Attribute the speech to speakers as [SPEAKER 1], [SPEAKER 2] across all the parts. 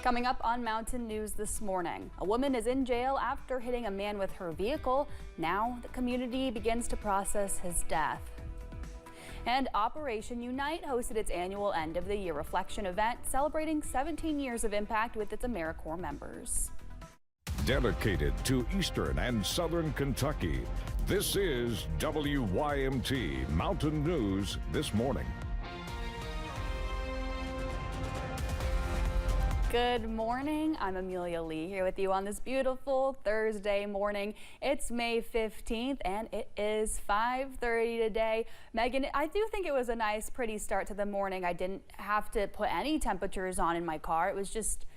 [SPEAKER 1] Coming up on Mountain News this morning, a woman is in jail after hitting a man with her vehicle. Now the community begins to process his death. And Operation Unite hosted its annual end of the year reflection event celebrating 17 years of impact with its AmeriCorps members.
[SPEAKER 2] Dedicated to Eastern and Southern Kentucky, this is WYMT Mountain News this morning.
[SPEAKER 1] Good morning. I'm Amelia Lee here with you on this beautiful Thursday morning. It's May 15th and it is 5:30 today. Megan, I do think it was a nice, pretty start to the morning. I didn't have to put any temperatures on in my car. It was just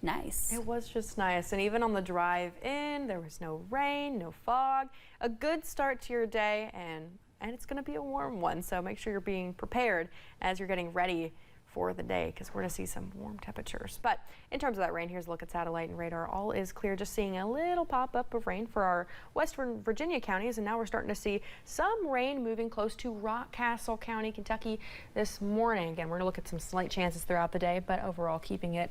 [SPEAKER 1] nice.
[SPEAKER 3] It was just nice. And even on the drive in, there was no rain, no fog. A good start to your day, and it's going to be a warm one. So make sure you're being prepared as you're getting ready for the day, because we're going to see some warm temperatures. But in terms of that rain, here's a look at satellite and radar. All is clear, just seeing a little pop-up of rain for our western Virginia counties, and now we're starting to see some rain moving close to Rockcastle County, Kentucky this morning. Again, we're going to look at some slight chances throughout the day, but overall keeping it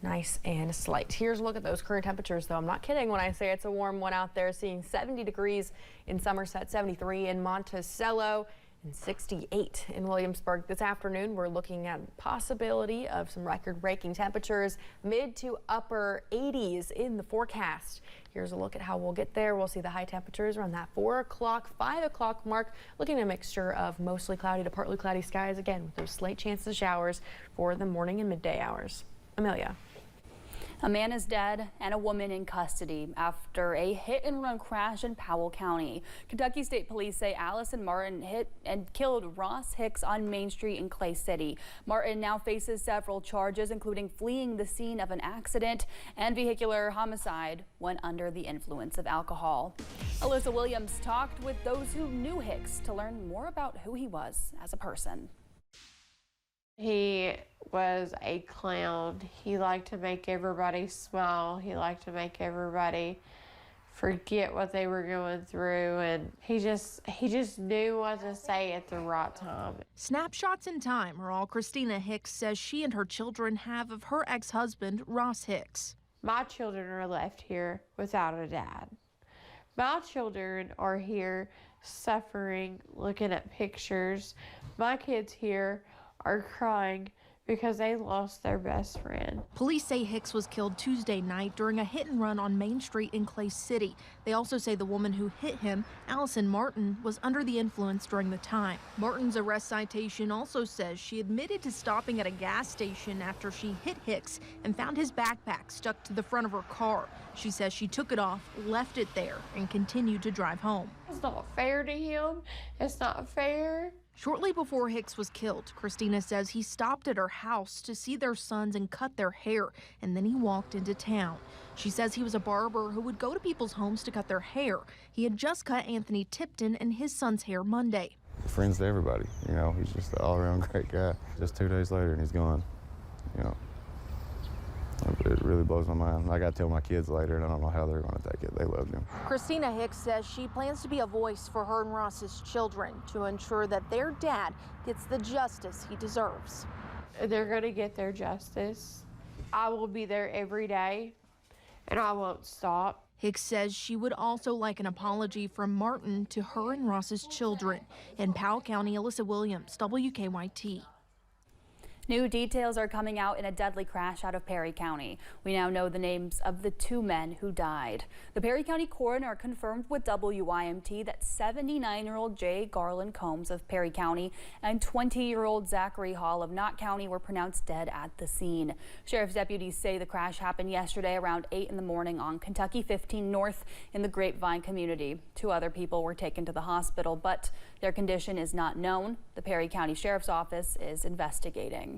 [SPEAKER 3] nice and slight. Here's a look at those current temperatures, though. I'm not kidding when I say it's a warm one out there, seeing 70 degrees in Somerset, 73 in Monticello, and 68 in Williamsburg. This afternoon, we're looking at possibility of some record-breaking temperatures, mid to upper 80s in the forecast. Here's a look at how we'll get there. We'll see the high temperatures around that 4 o'clock, 5 o'clock mark, looking at a mixture of mostly cloudy to partly cloudy skies, again, with those slight chances of showers for the morning and midday hours. Amelia.
[SPEAKER 1] A man is dead and a woman in custody after a hit-and-run crash in Powell County. Kentucky State Police say Allison Martin hit and killed Ross Hicks on Main Street in Clay City. Martin now faces several charges, including fleeing the scene of an accident and vehicular homicide when under the influence of alcohol. Alyssa Williams talked with those who knew Hicks to learn more about who he was as a person.
[SPEAKER 4] He was a clown. He liked to make everybody smile. He liked to make everybody forget what they were going through, and he just knew what to say at the right time.
[SPEAKER 5] Snapshots in time are all Christina Hicks says she and her children have of her ex-husband, Ross Hicks.
[SPEAKER 4] My children are left here without a dad. My children are here suffering, looking at pictures. My kids here are crying because they lost their best friend.
[SPEAKER 5] Police say Hicks was killed Tuesday night during a hit and run on Main Street in Clay City. They also say the woman who hit him, Allison Martin, was under the influence during the time. Martin's arrest citation also says she admitted to stopping at a gas station after she hit Hicks and found his backpack stuck to the front of her car. She says she took it off, left it there, and continued to drive home.
[SPEAKER 4] It's not fair to him. It's not fair.
[SPEAKER 5] Shortly before Hicks was killed, Christina says he stopped at her house to see their sons and cut their hair, and then he walked into town. She says he was a barber who would go to people's homes to cut their hair. He had just cut Anthony Tipton and his son's hair Monday.
[SPEAKER 6] Friends to everybody, you know, he's just an all-around great guy. Just 2 days later and he's gone, you know. It really blows my mind. I got to tell my kids later, and I don't know how they're going to take it. They loved him.
[SPEAKER 5] Christina Hicks says she plans to be a voice for her and Ross's children to ensure that their dad gets the justice he deserves.
[SPEAKER 4] They're going to get their justice. I will be there every day, and I won't stop.
[SPEAKER 5] Hicks says she would also like an apology from Martin to her and Ross's children. In Powell County, Alyssa Williams, WKYT.
[SPEAKER 1] New details are coming out in a deadly crash out of Perry County. We now know the names of the 2 men who died. The Perry County coroner confirmed with WYMT that 79-year-old Jay Garland Combs of Perry County and 20-year-old Zachary Hall of Knott County were pronounced dead at the scene. Sheriff's deputies say the crash happened yesterday around 8 in the morning on Kentucky 15 North in the Grapevine community. 2 other people were taken to the hospital, but their condition is not known. The Perry County Sheriff's Office is investigating.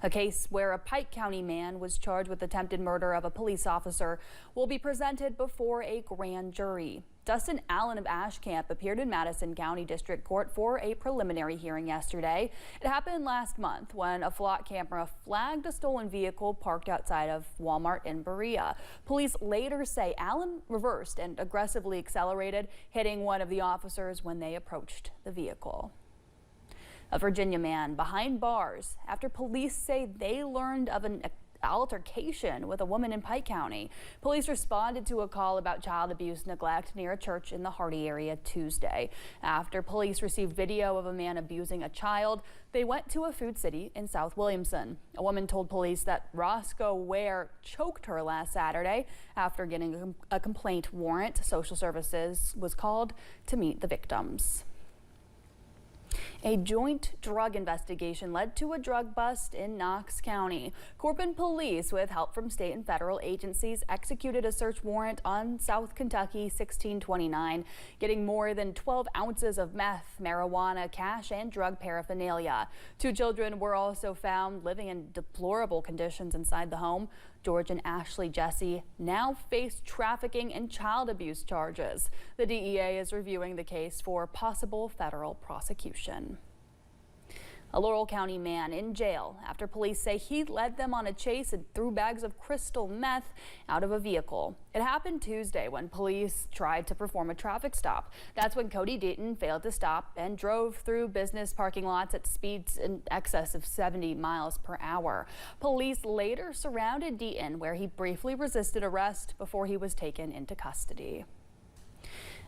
[SPEAKER 1] A case where a Pike County man was charged with attempted murder of a police officer will be presented before a grand jury. Dustin Allen of Ashcamp appeared in Madison County District Court for a preliminary hearing yesterday. It happened last month when a flock camera flagged a stolen vehicle parked outside of Walmart in Berea. Police later say Allen reversed and aggressively accelerated, hitting one of the officers when they approached the vehicle. A Virginia man behind bars after police say they learned of an altercation with a woman in Pike County. Police responded to a call about child abuse neglect near a church in the Hardy area Tuesday. After police received video of a man abusing a child, they went to a food city in South Williamson. A woman told police that Roscoe Ware choked her last Saturday. After getting a complaint warrant, social services was called to meet the victims. A joint drug investigation led to a drug bust in Knox County. Corbin police, with help from state and federal agencies, executed a search warrant on South Kentucky 1629, getting more than 12 ounces of meth, marijuana, cash, and drug paraphernalia. 2 children were also found living in deplorable conditions inside the home. George and Ashley Jesse now face trafficking and child abuse charges. The DEA is reviewing the case for possible federal prosecution. A Laurel County man in jail after police say he led them on a chase and threw bags of crystal meth out of a vehicle. It happened Tuesday when police tried to perform a traffic stop. That's when Cody Deaton failed to stop and drove through business parking lots at speeds in excess of 70 miles per hour. Police later surrounded Deaton, where he briefly resisted arrest before he was taken into custody.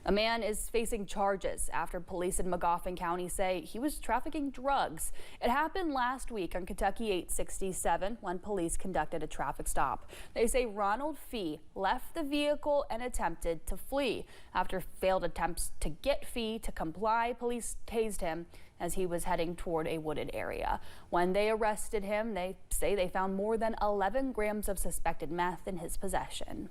[SPEAKER 1] A man is facing charges after police in Magoffin County say he was trafficking drugs. It happened last week on Kentucky 867 when police conducted a traffic stop. They say Ronald Fee left the vehicle and attempted to flee. After failed attempts to get Fee to comply, police tased him as he was heading toward a wooded area. When they arrested him, they say they found more than 11 grams of suspected meth in his possession.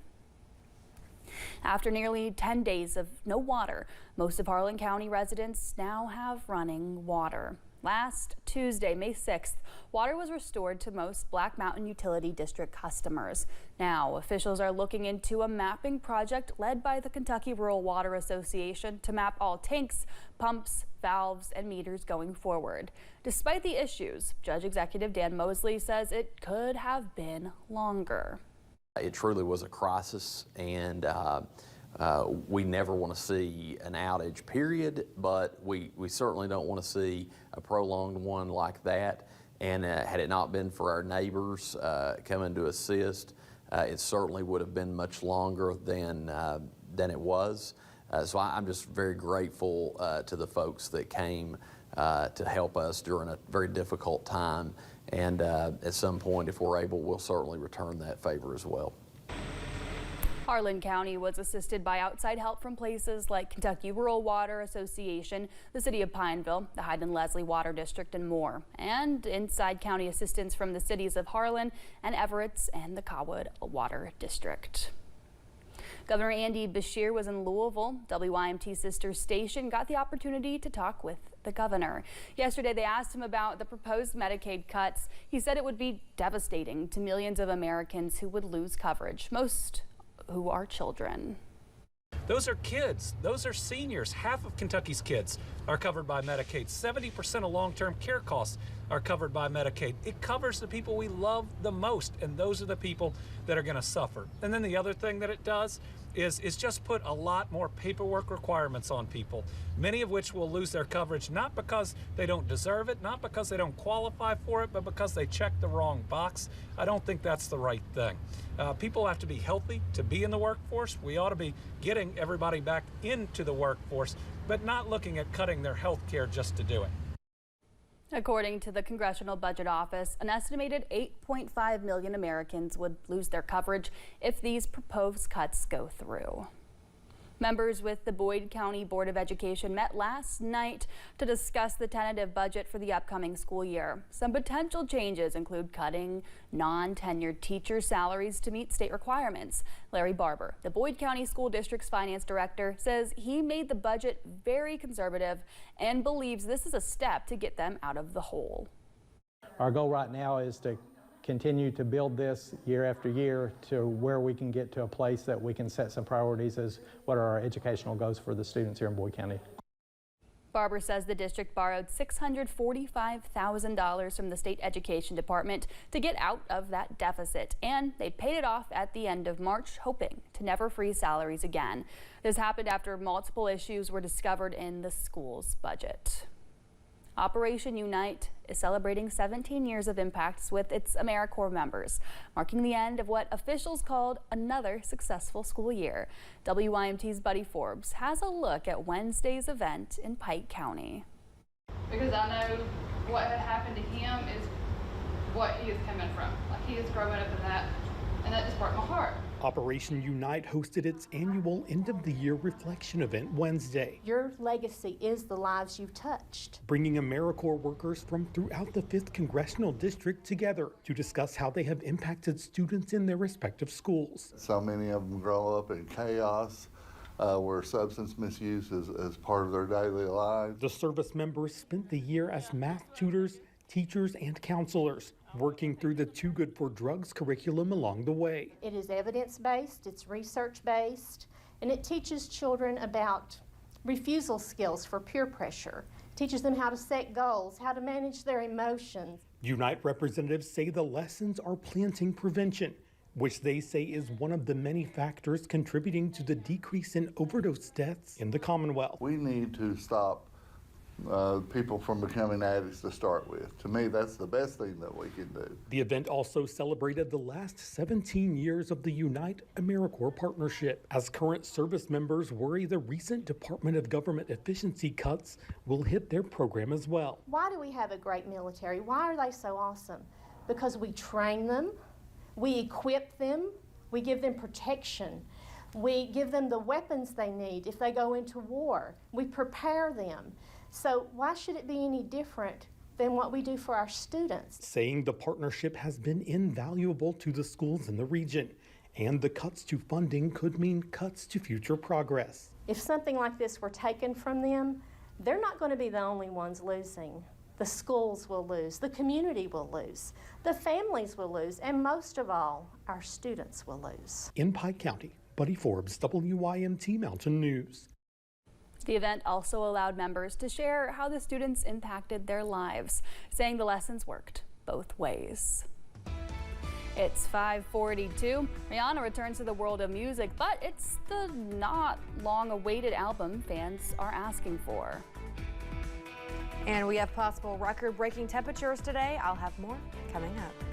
[SPEAKER 1] After nearly 10 days of no water, most of Harlan County residents now have running water. Last Tuesday, May 6th, water was restored to most Black Mountain Utility District customers. Now, officials are looking into a mapping project led by the Kentucky Rural Water Association to map all tanks, pumps, valves, and meters going forward. Despite the issues, Judge Executive Dan Mosley says it could have been longer.
[SPEAKER 7] It truly was a crisis, and we never want to see an outage, period, but we certainly don't want to see a prolonged one like that. And had it not been for our neighbors coming to assist, it certainly would have been much longer than it was. So I'm just very grateful to the folks that came to help us during a very difficult time. And at some point, if we're able, we'll certainly return that favor as well.
[SPEAKER 1] Harlan County was assisted by outside help from places like Kentucky Rural Water Association, the City of Pineville, the Hyde and Leslie Water District, and more. And inside county assistance from the cities of Harlan and Everett and the Cottonwood Water District. Governor Andy Beshear was in Louisville. WYMT sister station got the opportunity to talk with the governor. Yesterday, they asked him about the proposed Medicaid cuts. He said it would be devastating to millions of Americans who would lose coverage, most who are children.
[SPEAKER 8] Those are kids. Those are seniors. Half of Kentucky's kids are covered by Medicaid. 70% of long-term care costs are covered by Medicaid. It covers the people we love the most, and those are the people that are going to suffer. And then the other thing that it does is just put a lot more paperwork requirements on people, many of which will lose their coverage, not because they don't deserve it, not because they don't qualify for it, but because they checked the wrong box. I don't think that's the right thing. People have to be healthy to be in the workforce. We ought to be getting everybody back into the workforce, but not looking at cutting their health care just to do it.
[SPEAKER 1] According to the Congressional Budget Office, an estimated 8.5 million Americans would lose their coverage if these proposed cuts go through. Members with the Boyd County Board of Education met last night to discuss the tentative budget for the upcoming school year. Some potential changes include cutting non-tenured teacher salaries to meet state requirements. Larry Barber, the Boyd County School District's finance director, says he made the budget very conservative and believes this is a step to get them out of the hole.
[SPEAKER 9] Our goal right now is to continue to build this year after year to where we can get to a place that we can set some priorities as what are our educational goals for the students here in Boyd County.
[SPEAKER 1] Barber says the district borrowed $645,000 from the state education department to get out of that deficit, and they paid it off at the end of March, hoping to never freeze salaries again. This happened after multiple issues were discovered in the school's budget. Operation Unite is celebrating 17 years of impacts with its AmeriCorps members, marking the end of what officials called another successful school year. WYMT's Buddy Forbes has a look at Wednesday's event in Pike County.
[SPEAKER 10] Because I know what had happened to him is what he is coming from. Like, he is growing up in that, and that just broke my heart.
[SPEAKER 11] Operation Unite hosted its annual end-of-the-year reflection event Wednesday.
[SPEAKER 12] Your legacy is the lives you've touched.
[SPEAKER 11] Bringing AmeriCorps workers from throughout the 5th Congressional District together to discuss how they have impacted students in their respective schools.
[SPEAKER 13] So many of them grow up in chaos, where substance misuse is part of their daily lives.
[SPEAKER 11] The service members spent the year as math tutors, teachers, and counselors, working through the Too Good for Drugs curriculum along the way.
[SPEAKER 12] It is evidence-based, it's research-based, and it teaches children about refusal skills for peer pressure, teaches them how to set goals, how to manage their emotions.
[SPEAKER 11] Unite representatives say the lessons are planting prevention, which they say is one of the many factors contributing to the decrease in overdose deaths in the Commonwealth.
[SPEAKER 13] We need to stop people from becoming addicts to start with. To me, that's the best thing that we can do.
[SPEAKER 11] The event also celebrated the last 17 years of the Unite AmeriCorps partnership, as current service members worry the recent Department of Government efficiency cuts will hit their program as well.
[SPEAKER 12] Why do we have a great military? Why are they so awesome? Because we train them, we equip them, we give them protection. We give them the weapons they need if they go into war. We prepare them. So why should it be any different than what we do for our students?
[SPEAKER 11] Saying the partnership has been invaluable to the schools in the region, and the cuts to funding could mean cuts to future progress.
[SPEAKER 12] If something like this were taken from them, they're not going to be the only ones losing. The schools will lose, the community will lose, the families will lose, and most of all, our students will lose.
[SPEAKER 11] In Pike County, Buddy Forbes, WYMT Mountain News.
[SPEAKER 1] The event also allowed members to share how the students impacted their lives, saying the lessons worked both ways. It's 5:42. Rihanna returns to the world of music, but it's the not long-awaited album fans are asking for.
[SPEAKER 3] And we have possible record-breaking temperatures today. I'll have more coming up.